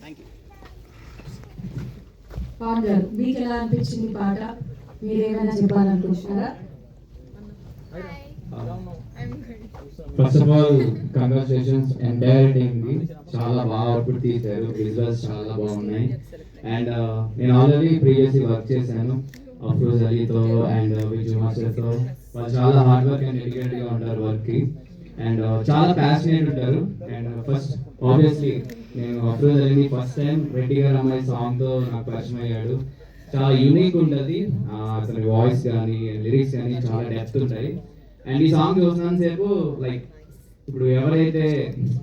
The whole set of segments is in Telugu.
Thank you. పవన్ గారు, మీకు ఎలా అనిపించింది పాట? మీరేమైనా చెప్పాలనుకుంటున్నారా? First of all congratulations entire team కి, చాలా బాగా అవుట్పుట్ తీశారు, విజువల్స్ చాలా బాగున్నాయి. అండ్ నేను ఆల్రెడీ ప్రీవియస్లీ వర్క్ చేశాను అఫ్రోజ్ అలీతో అండ్ విజయ్ మాస్టర్తో. వాళ్ళు చాలా హార్డ్ వర్క్ అండ్ డెడికేటెడ్ గా ఉంటారు వర్క్ కి, అండ్ చాలా ప్యాషనేట్ ఉంటారు. అండ్ ఫస్ట్ ఆబ్వియస్లీ నేను అఫ్రోజ్ అలీని ఫస్ట్ టైం రెడ్డి గారు అమ్మాయి సాంగ్ తో నాకు పరిచయం అయ్యాడు. చాలా యూనిక్ ఉంటుంది అతని వాయిస్ కానీ లిరిక్స్ కానీ చాలా డెప్త్ ఉంటాయి. అండ్ ఈ సాంగ్ చూసినంత సేపు లైక్ ఇప్పుడు ఎవరైతే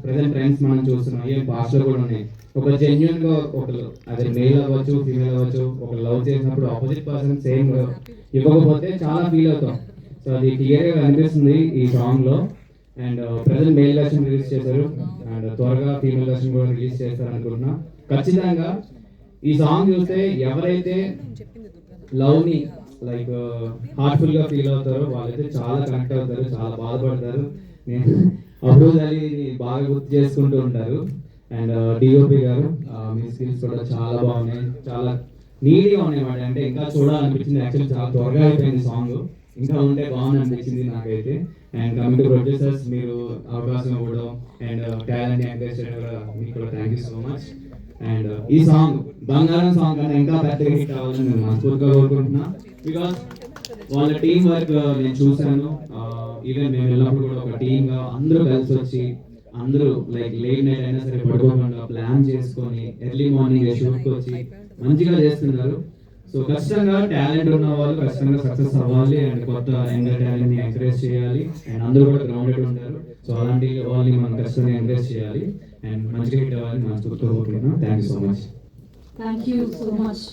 ప్రెసెంట్ ట్రెండ్స్ మనం చూస్తున్నాం, ఏ భాషలో కూడా ఉన్నాయి, ఒక జెన్యున్ గా ఒకరు అదే మేల్ అవ్వచ్చు ఫీమేల్ అవ్వచ్చు, ఒకరు లవ్ చేసినప్పుడు ఆపోజిట్ పర్సన్ సేమ్ ఇవ్వకపోతే చాలా ఫీల్ అవుతాం. సో అది క్లియర్ గా కనిపిస్తుంది ఈ సాంగ్ లో. And present male version release చేశారు అండ్ త్వరగా ఫీమేల్ వెర్షన్ కూడా రిలీజ్ చేస్తారు అనుకుంటున్నా. ఖచ్చితంగా ఈ సాంగ్ చూస్తే ఎవరైతే లవ్ ని లైక్ హార్ట్ఫుల్ గా ఫీల్ అవుతారో వాళ్ళైతే చాలా కనెక్ట్ అవుతారు, చాలా బాధపడతారు. నేను అఫ్రోజ్ అలీని బాగా గుర్తు చేసుకుంటూ ఉంటారు. అండ్ డిఓపి గారు మీ స్కిల్స్ కూడా చాలా బాగున్నాయి, చాలా నీట్గా ఉన్నాయి అన్నమాట. అంటే ఇంకా చూడాలనిపించింది. యాక్చువల్లీ చాలా త్వరగా అయిపోయింది సాంగ్, ఇంకా ఉంటే బాగుంది అనిపించింది నాకైతే. అండ్ కమింగ్ టు ప్రొడ్యూసర్స్, మీరు అవకాశం ఇవ్వడం అండ్ టాలెంట్ ఎంకరేజ్ చేయడం కూడా మీకు కూడా thank you so much. And ఈ సాంగ్ బంగారం సాంగ్ కన్నా ఇంకా పెద్దగా హిట్ కావాలని నేను మనస్ఫూర్తిగా కోరుకుంటున్నా. బికాస్ వాళ్ళ టీం వర్క్ నేను చూశాను. ఈవెన్ మేము వెళ్ళినప్పుడు కూడా ఒక టీమ్ గా అందరూ కలిసి వచ్చి అందరూ లైక్ లేట్ నైట్ అయినా సరే పడుకోకుండా ప్లాన్ చేసుకొని ఎర్లీ మార్నింగ్ షూట్కి వచ్చి మంచిగా చేస్తున్నారు. సో ఖచ్చితంగా టాలెంట్ ఉన్న వాళ్ళు ఖచ్చితంగా సక్సెస్ అవ్వాలి అండ్ కొత్త యంగర్ టాలెంట్ ని ఎంకరేజ్ చేయాలి. అండ్ అందరూ కూడా గ్రౌండెడ్ ఉంటారు. సో అలాంటి వాళ్ళని మనం ఖచ్చితంగా ఎంకరేజ్ చేయాలి అండ్ మంచిగా హిట్ అవ్వాలి మనస్ఫూర్తిగా కోరుకుంటున్నాను. Thank you so much. Thank you so much.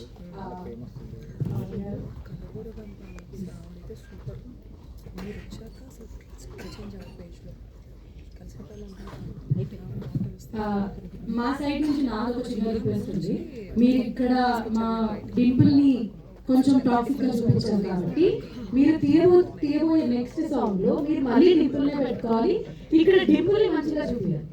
మా సైడ్ నుంచి నాకు ఒక చిన్న రిక్వెస్ట్ ఉంది. మీరు ఇక్కడ మా డింపుల్ ని కొంచెం టాపిక్ గా చూపించారు కాబట్టి మీరు తీయబోయే నెక్స్ట్ సాంగ్ లో మీరు మళ్ళీ డింపుల్ నే పెట్టుకోవాలి. ఇక్కడ డింపుల్ ని మంచిగా చూపించాలి.